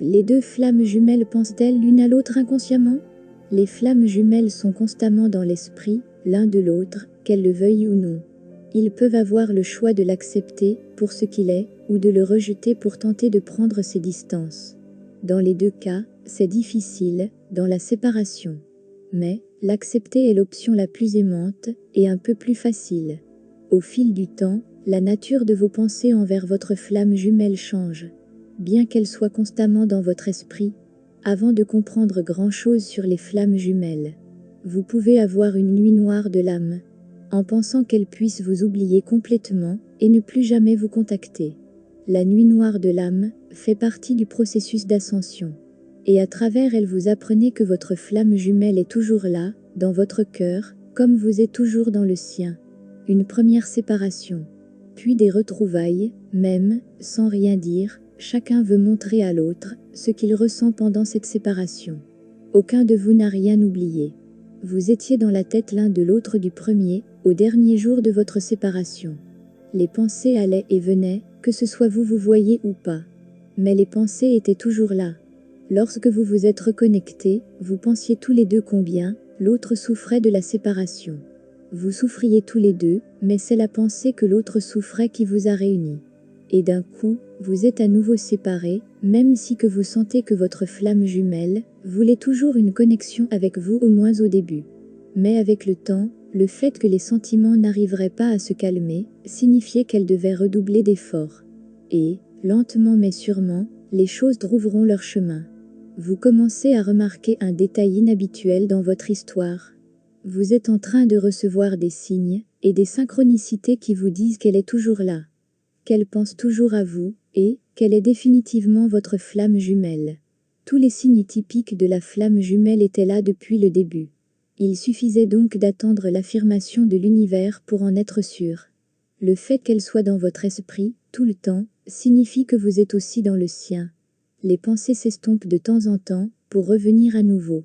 Les deux flammes jumelles pensent-elles l'une à l'autre inconsciemment? Les flammes jumelles sont constamment dans l'esprit, l'un de l'autre, qu'elles le veuillent ou non. Ils peuvent avoir le choix de l'accepter pour ce qu'il est, ou de le rejeter pour tenter de prendre ses distances. Dans les deux cas, c'est difficile, dans la séparation. Mais, l'accepter est l'option la plus aimante, et un peu plus facile. Au fil du temps, la nature de vos pensées envers votre flamme jumelle change. Bien qu'elle soit constamment dans votre esprit, avant de comprendre grand-chose sur les flammes jumelles, vous pouvez avoir une nuit noire de l'âme, en pensant qu'elle puisse vous oublier complètement et ne plus jamais vous contacter. La nuit noire de l'âme fait partie du processus d'ascension. Et à travers elle vous apprenez que votre flamme jumelle est toujours là, dans votre cœur, comme vous êtes toujours dans le sien. Une première séparation, puis des retrouvailles, même, sans rien dire, chacun veut montrer à l'autre ce qu'il ressent pendant cette séparation. Aucun de vous n'a rien oublié. Vous étiez dans la tête l'un de l'autre du premier, au dernier jour de votre séparation. Les pensées allaient et venaient, que ce soit vous voyiez ou pas. Mais les pensées étaient toujours là. Lorsque vous vous êtes reconnectés, vous pensiez tous les deux combien l'autre souffrait de la séparation. Vous souffriez tous les deux, mais c'est la pensée que l'autre souffrait qui vous a réunis. Et d'un coup, vous êtes à nouveau séparés, même si que vous sentez que votre flamme jumelle voulait toujours une connexion avec vous au moins au début. Mais avec le temps, le fait que les sentiments n'arriveraient pas à se calmer signifiait qu'elle devait redoubler d'efforts. Et, lentement mais sûrement, les choses trouveront leur chemin. Vous commencez à remarquer un détail inhabituel dans votre histoire. Vous êtes en train de recevoir des signes et des synchronicités qui vous disent qu'elle est toujours là, qu'elle pense toujours à vous, et qu'elle est définitivement votre flamme jumelle. Tous les signes typiques de la flamme jumelle étaient là depuis le début. Il suffisait donc d'attendre l'affirmation de l'univers pour en être sûr. Le fait qu'elle soit dans votre esprit, tout le temps, signifie que vous êtes aussi dans le sien. Les pensées s'estompent de temps en temps, pour revenir à nouveau.